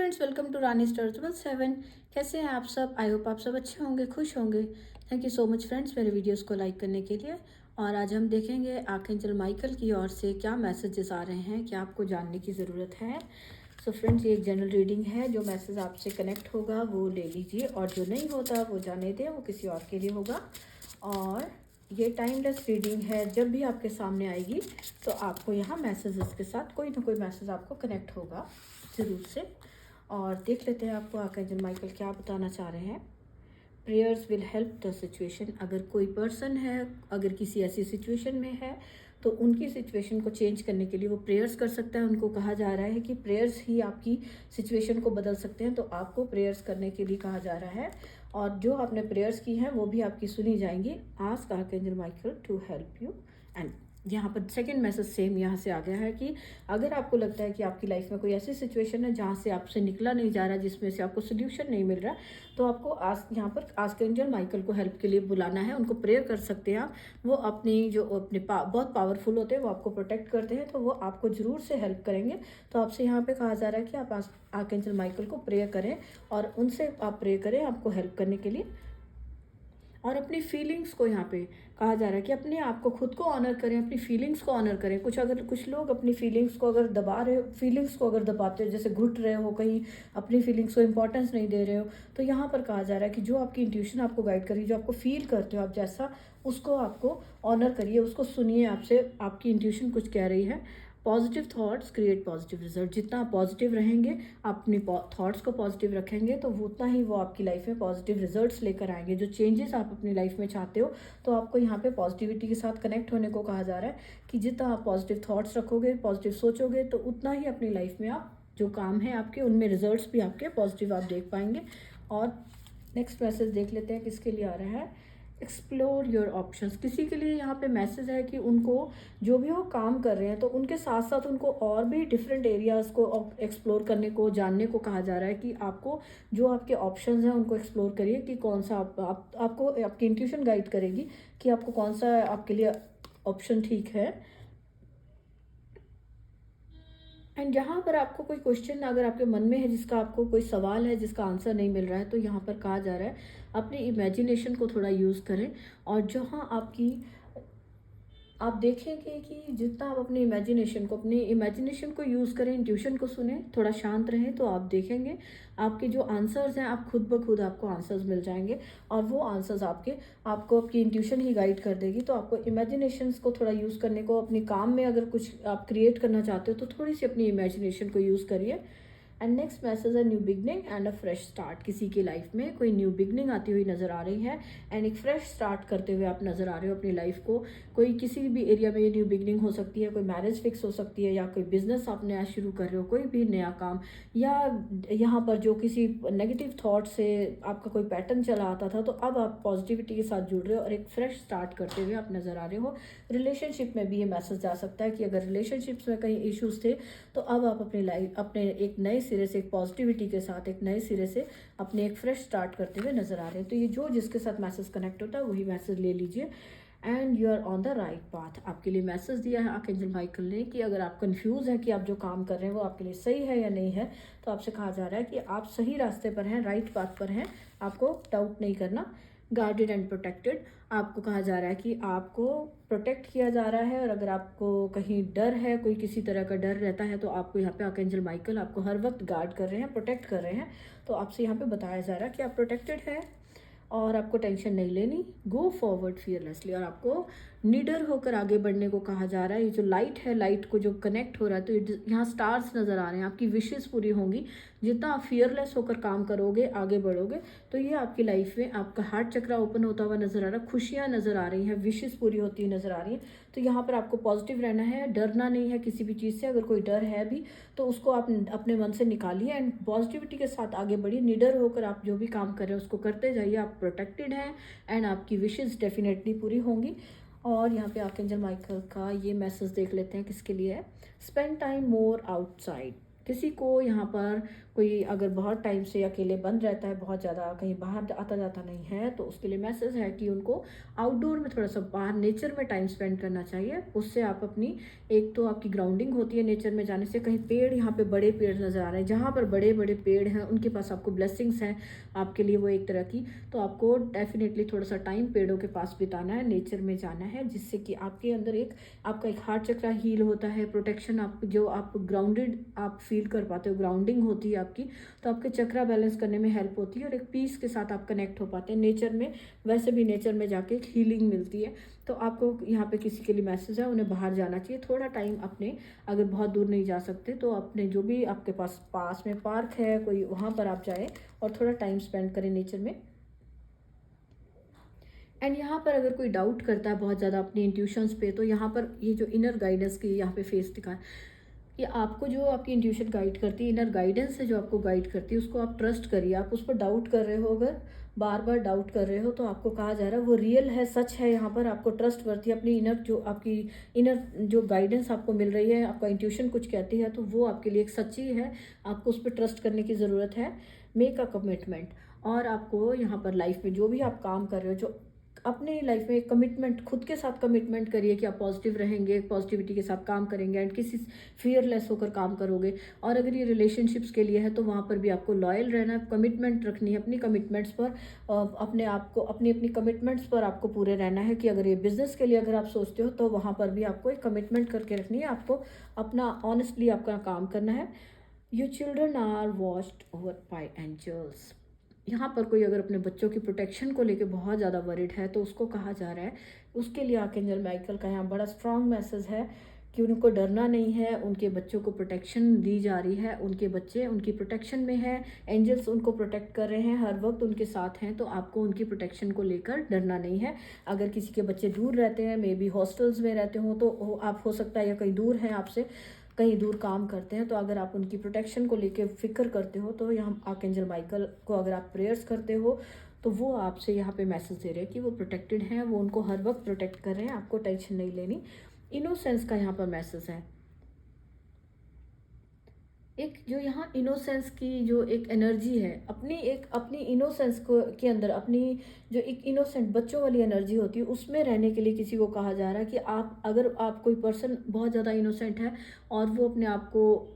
Friends, welcome to Rani star 7। कैसे हैं आप सब? आई होप आप सब अच्छे होंगे, खुश होंगे। Thank you so much friends मेरे वीडियोस को लाइक करने के लिए। और आज हम देखेंगे आर्कएंजल माइकल की ओर से क्या मैसेजेस आ रहे हैं, क्या आपको जानने की ज़रूरत है। सो फ्रेंड्स, ये एक जनरल रीडिंग है। जो मैसेज आपसे कनेक्ट होगा वो ले लीजिए, और जो नहीं होता वो जाने दें, वो किसी और के लिए होगा। और ये टाइमलेस रीडिंग है, जब भी आपके सामने आएगी तो आपको यहाँ मैसेजेस के साथ कोई ना कोई मैसेज आपको कनेक्ट होगा ज़रूर से। और देख लेते हैं आपको आर्कएंजल माइकल क्या बताना चाह रहे हैं। Prayers will help the situation. अगर कोई पर्सन है, अगर किसी ऐसी सिचुएशन में है, तो उनकी सिचुएशन को चेंज करने के लिए वो प्रेयर्स कर सकता है। उनको कहा जा रहा है कि प्रेयर्स ही आपकी सिचुएशन को बदल सकते हैं, तो आपको प्रेयर्स करने के लिए कहा जा रहा है। और जो आपने प्रेयर्स की हैं वो भी आपकी सुनी जाएंगी। Ask archangel Michael to help you. And यहाँ पर सेकंड मैसेज सेम यहाँ से आ गया है कि अगर आपको लगता है कि आपकी लाइफ में कोई ऐसी सिचुएशन है जहाँ से आपसे निकला नहीं जा रहा, जिसमें से आपको सोल्यूशन नहीं मिल रहा, तो आपको यहाँ पर आर्कएंजल माइकल को हेल्प के लिए बुलाना है। उनको प्रेयर कर सकते हैं आप। वो अपनी जो बहुत पावरफुल होते हैं, वो आपको प्रोटेक्ट करते हैं, तो वो आपको ज़रूर से हेल्प करेंगे। तो आपसे यहाँ पे कहा जा रहा है कि आप आर्कएंजल माइकल को प्रेयर करें, और उनसे आप प्रेयर करें आपको हेल्प करने के लिए। और अपनी फीलिंग्स को यहाँ पे कहा जा रहा है कि अपने आप को, खुद को ऑनर करें, अपनी फीलिंग्स को ऑनर करें। कुछ लोग अपनी फीलिंग्स को अगर दबा रहे हो, फीलिंग्स को अगर दबाते हो, जैसे घुट रहे हो, कहीं अपनी फीलिंग्स को इंपॉर्टेंस नहीं दे रहे हो, तो यहाँ पर कहा जा रहा है कि जो आपकी इंट्यूशन आपको गाइड करी, जो आपको फील करते हो आप जैसा, उसको आपको ऑनर करिए, उसको सुनिए। आपसे आपकी इंट्यूशन कुछ कह रही है। Positive thoughts create positive result. जितना आप पॉजिटिव रहेंगे, अपनी थॉट्स को पॉजिटिव रखेंगे, तो उतना ही वो आपकी लाइफ में पॉजिटिव रिजल्ट्स लेकर आएंगे। जो चेंजेस आप अपनी लाइफ में चाहते हो, तो आपको यहाँ पे पॉजिटिविटी के साथ कनेक्ट होने को कहा जा रहा है कि जितना आप पॉजिटिव थॉट्स रखोगे, पॉजिटिव सोचोगे, तो उतना ही अपनी लाइफ में आप जो काम है आपके, उनमें रिजल्ट्स भी आपके पॉजिटिव आप देख पाएंगे। और नेक्स्ट मैसेज देख लेते हैं किसके लिए आ रहा है। Explore your options. किसी के लिए यहाँ पे मैसेज है कि उनको, जो भी वो काम कर रहे हैं, तो उनके साथ साथ उनको और भी डिफरेंट एरियाज़ को एक्सप्लोर करने को, जानने को कहा जा रहा है कि आपको जो आपके ऑप्शंस हैं उनको एक्सप्लोर करिए कि कौन सा आपको आपकी इंट्यूशन गाइड करेगी कि आपको कौन सा आपके लिए ऑप्शन ठीक है। एंड जहाँ पर आपको कोई क्वेश्चन अगर आपके मन में है, जिसका आपको कोई सवाल है जिसका आंसर नहीं मिल रहा है, तो यहाँ पर कहा जा रहा है अपनी इमेजिनेशन को थोड़ा यूज़ करें। और जहाँ आप देखेंगे कि जितना आप अपनी इमेजिनेशन को यूज़ करें, इंट्यूशन को सुने, थोड़ा शांत रहें, तो आप देखेंगे आपके जो आंसर्स हैं, आप खुद ब खुद आपको आंसर्स मिल जाएंगे। और वो आंसर्स आपको आपकी इंट्यूशन ही गाइड कर देगी। तो आपको इमेजिनेशंस को थोड़ा यूज़ करने को, अपनी काम में अगर कुछ आप क्रिएट करना चाहते हो, तो थोड़ी सी अपनी इमेजिनेशन को यूज़ करिए। एंड नेक्स्ट मैसेज है new beginning and a fresh start. किसी की लाइफ में कोई न्यू बिगनिंग आती हुई नज़र आ रही है, एंड एक फ्रेश स्टार्ट करते हुए आप नज़र आ रहे हो अपनी लाइफ को। कोई किसी भी एरिया में ये न्यू बिगनिंग हो सकती है, कोई मैरिज फिक्स हो सकती है, या कोई बिजनेस आप नया शुरू कर रहे हो, कोई भी नया काम, या यहाँ पर जो किसी नेगेटिव थॉट से आपका कोई पैटर्न चला आता था, तो अब आप पॉजिटिविटी के साथ जुड़ रहे हो और एक फ्रेश स्टार्ट करते हुए आप नज़र आ रहे हो। रिलेशनशिप में भी ये मैसेज जा सकता है कि अगर रिलेशनशिप्स में कहीं इश्यूज थे, तो अब आप अपने एक नए सिरे से, एक पॉजिटिविटी के साथ, एक नए सिरे से अपने एक फ्रेश स्टार्ट करते हुए नजर आ रहे हैं। तो ये जो जिसके साथ मैसेज कनेक्ट होता है वही मैसेज ले लीजिए। And you are on the right path. आपके लिए मैसेज दिया है आर्कएंजल माइकल ने कि अगर आप कंफ्यूज हैं कि आप जो काम कर रहे हैं वो आपके लिए सही है या नहीं है, तो आपसे कहा जा रहा है कि आप सही रास्ते पर हैं, राइट पाथ पर हैं, आपको डाउट नहीं करना। Guarded and protected. आपको कहा जा रहा है कि आपको प्रोटेक्ट किया जा रहा है। और अगर आपको कहीं डर है, कोई किसी तरह का डर रहता है, तो आपको यहाँ पे आर्कएंजल माइकल आपको हर वक्त गार्ड कर रहे हैं, प्रोटेक्ट कर रहे हैं। तो आपसे यहाँ पे बताया जा रहा है कि आप प्रोटेक्टेड हैं और आपको टेंशन नहीं लेनी। Go forward fearlessly. और आपको निडर होकर आगे बढ़ने को कहा जा रहा है। ये जो लाइट है, लाइट को जो कनेक्ट हो रहा है, तो यहाँ स्टार्स नज़र आ रहे हैं, आपकी विशेस पूरी होंगी। जितना आप फियरलेस होकर काम करोगे, आगे बढ़ोगे, तो ये आपकी लाइफ में आपका हार्ट चक्रा ओपन होता हुआ नज़र आ रहा है, खुशियाँ नज़र आ रही हैं, विशेस पूरी होती हुई नज़र आ रही हैं। तो यहाँ पर आपको पॉजिटिव रहना है, डरना नहीं है किसी भी चीज़ से। अगर कोई डर है भी, तो उसको आप अपने मन से निकालिए एंड पॉजिटिविटी के साथ आगे बढ़िए। निडर होकर आप जो भी काम कर रहे हैं उसको करते जाइए। आप प्रोटेक्टेड हैं एंड आपकी विशेस डेफिनेटली पूरी होंगी। और यहाँ पे आर्कएंजल माइकल का ये मैसेज देख लेते हैं किसके लिए है। Spend time more outside. किसी को यहाँ पर कोई अगर बहुत टाइम से अकेले बंद रहता है, बहुत ज़्यादा कहीं बाहर आता जाता नहीं है, तो उसके लिए मैसेज है कि उनको आउटडोर में थोड़ा सा बाहर नेचर में टाइम स्पेंड करना चाहिए। उससे आप अपनी, एक तो आपकी ग्राउंडिंग होती है नेचर में जाने से। कहीं पेड़, यहाँ पे बड़े पेड़ नज़र आ रहे हैं, जहाँ पर बड़े बड़े पेड़ हैं उनके पास आपको ब्लेसिंग्स हैं आपके लिए, वो एक तरह की। तो आपको डेफिनेटली थोड़ा सा टाइम पेड़ों के पास बिताना है, नेचर में जाना है, जिससे कि आपके अंदर एक, आपका एक हार्ट चक्र हील होता है, प्रोटेक्शन, आप जो आप ग्राउंडेड आप फील कर पाते हो, ग्राउंडिंग होती है आपकी, तो आपके चक्रा बैलेंस करने में हेल्प होती है और एक पीस के साथ आप कनेक्ट हो पाते हैं नेचर में। वैसे भी नेचर में जाके एक हीलिंग मिलती है। तो आपको यहाँ पे किसी के लिए मैसेज है, उन्हें बाहर जाना चाहिए थोड़ा टाइम अपने, अगर बहुत दूर नहीं जा सकते तो अपने जो भी आपके पास में पार्क है कोई, वहाँ पर आप जाएं और थोड़ा टाइम स्पेंड करें नेचर में। एंड यहाँ पर अगर कोई डाउट करता है बहुत ज़्यादा अपनी इंट्यूशंस पे, तो यहाँ पर ये जो इनर गाइडेंस की यहाँ पे फेस दिखा है कि आपको जो आपकी इंट्यूशन गाइड करती है, इनर गाइडेंस है जो आपको गाइड करती है, उसको आप ट्रस्ट करिए। आप उस पर डाउट कर रहे हो, अगर बार बार डाउट कर रहे हो, तो आपको कहा जा रहा है वो रियल है, सच है। यहाँ पर आपको ट्रस्ट वर्ती अपनी इनर, जो आपकी इनर जो गाइडेंस आपको मिल रही है, आपका इंट्यूशन कुछ कहती है, तो वो आपके लिए एक सच्ची है। आपको उस पर ट्रस्ट करने की ज़रूरत है। Make a commitment. और आपको यहाँ पर लाइफ में जो भी आप काम कर रहे हो, जो अपने लाइफ में एक कमिटमेंट, खुद के साथ कमिटमेंट करिए कि आप पॉजिटिव रहेंगे, पॉजिटिविटी के साथ काम करेंगे एंड किसी फियरलेस होकर काम करोगे। और अगर ये रिलेशनशिप्स के लिए है तो वहाँ पर भी आपको लॉयल रहना है, कमिटमेंट रखनी है अपनी कमिटमेंट्स पर, अपने आप को, अपनी अपनी कमिटमेंट्स पर आपको पूरे रहना है। कि अगर ये बिजनेस के लिए अगर आप सोचते हो तो वहाँ पर भी आपको एक कमिटमेंट करके रखनी है, आपको अपना ऑनेस्टली आपका काम करना है। Your children are watched over by angels. यहाँ पर कोई अगर अपने बच्चों की प्रोटेक्शन को लेके बहुत ज़्यादा वरिड है, तो उसको कहा जा रहा है, उसके लिए आर्कएंजल माइकल का यहाँ बड़ा स्ट्रॉन्ग मैसेज है कि उनको डरना नहीं है, उनके बच्चों को प्रोटेक्शन दी जा रही है, उनके बच्चे उनकी प्रोटेक्शन में है, एंजल्स उनको प्रोटेक्ट कर रहे हैं, हर वक्त उनके साथ हैं। तो आपको उनकी प्रोटेक्शन को लेकर डरना नहीं है। अगर किसी के बच्चे दूर रहते हैं, मे बी हॉस्टल्स में रहते हो, तो आप हो सकता है या कहीं दूर हैं आपसे, कहीं दूर काम करते हैं, तो अगर आप उनकी प्रोटेक्शन को लेके फिक्र करते हो, तो यहाँ आर्कएंजल माइकल को अगर आप प्रेयर्स करते हो, तो वो आपसे यहाँ पे मैसेज दे रहे हैं कि वो प्रोटेक्टेड हैं, वो उनको हर वक्त प्रोटेक्ट कर रहे हैं, आपको टेंशन नहीं लेनी। इनोसेंस का यहाँ पर मैसेज है, एक जो यहाँ इनोसेंस की जो एक एनर्जी है, अपनी इनोसेंस को के अंदर, अपनी जो एक इनोसेंट बच्चों वाली एनर्जी होती है, उसमें रहने के लिए किसी को कहा जा रहा है कि आप, अगर आप कोई पर्सन बहुत ज़्यादा इनोसेंट है और वो अपने आप को,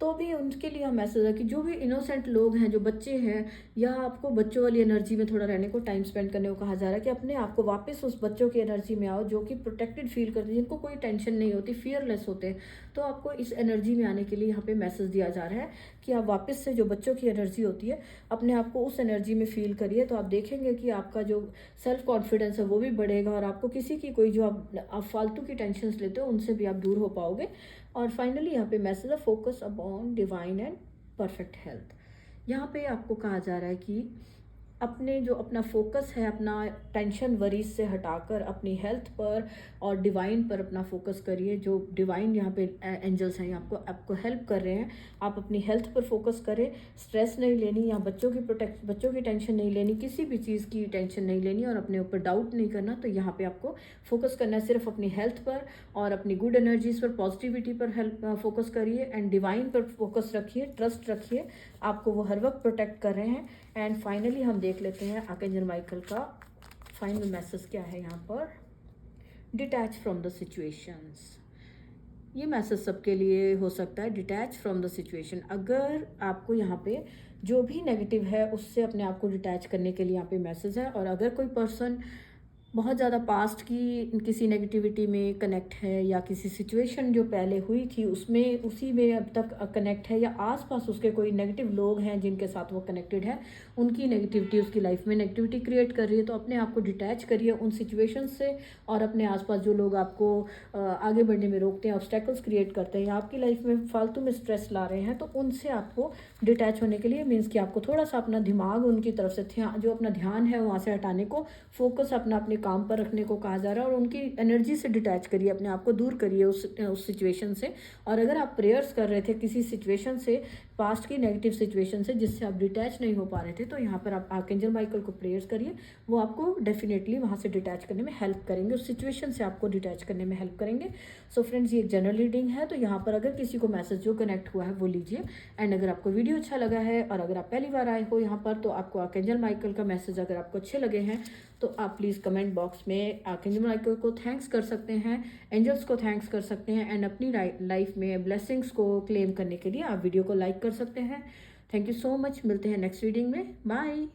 तो भी उनके लिए हम मैसेज है कि जो भी इनोसेंट लोग हैं, जो बच्चे हैं, या आपको बच्चों वाली एनर्जी में थोड़ा रहने को, टाइम स्पेंड करने को कहा जा रहा है कि अपने आप को वापस उस बच्चों की एनर्जी में आओ, जो कि प्रोटेक्टेड फील करते हैं, जिनको कोई टेंशन नहीं होती, फियरलेस होते हैं। तो आपको इस एनर्जी में आने के लिए यहाँ पे मैसेज दिया जा रहा है कि आप वापस से जो बच्चों की एनर्जी होती है, अपने आप को उस एनर्जी में फील करिए। तो आप देखेंगे कि आपका जो सेल्फ कॉन्फिडेंस है वो भी बढ़ेगा, और आपको किसी की कोई जो आप फालतू की टेंशन लेते हो उनसे भी आप दूर हो पाओगे। और फाइनली यहाँ पे मैसेज है, focus upon divine and perfect health. यहाँ पे आपको कहा जा रहा है कि अपने जो अपना फोकस है, अपना टेंशन वरीज से हटाकर अपनी हेल्थ पर और डिवाइन पर अपना फोकस करिए। जो डिवाइन यहाँ पे एंजल्स हैं, आपको आपको हेल्प कर रहे हैं, आप अपनी हेल्थ पर फोकस करें। स्ट्रेस नहीं लेनी, यहाँ बच्चों की टेंशन नहीं लेनी, किसी भी चीज़ की टेंशन नहीं लेनी, और अपने ऊपर डाउट नहीं करना। तो यहाँ पे आपको फोकस करना है सिर्फ अपनी हेल्थ पर और अपनी गुड एनर्जीज पर, पॉजिटिविटी पर हेल्प फोकस करिए, एंड डिवाइन पर फोकस रखिए, ट्रस्ट रखिए, आपको वो हर वक्त प्रोटेक्ट कर रहे हैं। एंड फाइनली हम देख लेते हैं आर्कएंजल माइकल का फाइनल मैसेज क्या है यहाँ पर। डिटैच फ्रॉम द सिचुएशंस, ये मैसेज सबके लिए हो सकता है। डिटैच फ्रॉम द सिचुएशन, अगर आपको यहाँ पे जो भी नेगेटिव है उससे अपने आप को डिटैच करने के लिए यहाँ पे मैसेज है। और अगर कोई पर्सन बहुत ज़्यादा पास्ट की किसी नेगेटिविटी में कनेक्ट है, या किसी सिचुएशन जो पहले हुई थी उसमें, उसी में अब तक कनेक्ट है, या आसपास उसके कोई नेगेटिव लोग हैं जिनके साथ वो कनेक्टेड है, उनकी नेगेटिविटी उसकी लाइफ में नेगेटिविटी क्रिएट कर रही है, तो अपने आप को डिटैच करिए उन सिचुएशन से। और अपने आसपास जो लोग आपको आगे बढ़ने में रोकते हैं, ऑब्स्टेकल्स क्रिएट करते हैं, या आपकी लाइफ में फालतू में स्ट्रेस ला रहे हैं, तो उनसे आपको डिटैच होने के लिए मीन्स कि आपको थोड़ा सा अपना दिमाग उनकी तरफ से जो अपना ध्यान है वहाँ से हटाने को, फोकस अपना अपने काम पर रखने को कहा जा रहा है और उनकी एनर्जी से डिटैच करिए, अपने आप को दूर करिए उस सिचुएशन से। और अगर आप प्रेयर्स कर रहे थे किसी सिचुएशन से, पास्ट की नेगेटिव सिचुएशन से जिससे आप डिटैच नहीं हो पा रहे थे, तो यहाँ पर आप आर्कएंजल माइकल को प्रेयर्स करिए, वो आपको डेफिनेटली वहाँ से डिटैच करने में हेल्प करेंगे, उस सिचुएशन से आपको डिटैच करने में हेल्प करेंगे। सो फ्रेंड्स, ये एक जनरल रीडिंग है, तो यहाँ पर अगर किसी को मैसेज जो कनेक्ट हुआ है वो लीजिए। एंड अगर आपको वीडियो अच्छा लगा है और अगर आप पहली बार आए हो यहाँ पर, तो आपको आर्कएंजल माइकल का मैसेज अगर आपको अच्छे लगे हैं तो आप प्लीज़ कमेंट बॉक्स में आर्कएंजल माइकल को थैंक्स कर सकते हैं, एंजल्स को थैंक्स कर सकते हैं, एंड अपनी लाइफ में ब्लेसिंग्स को क्लेम करने के लिए आप वीडियो को लाइक कर सकते हैं। Thank you so much. मिलते हैं नेक्स्ट रीडिंग में। बाय।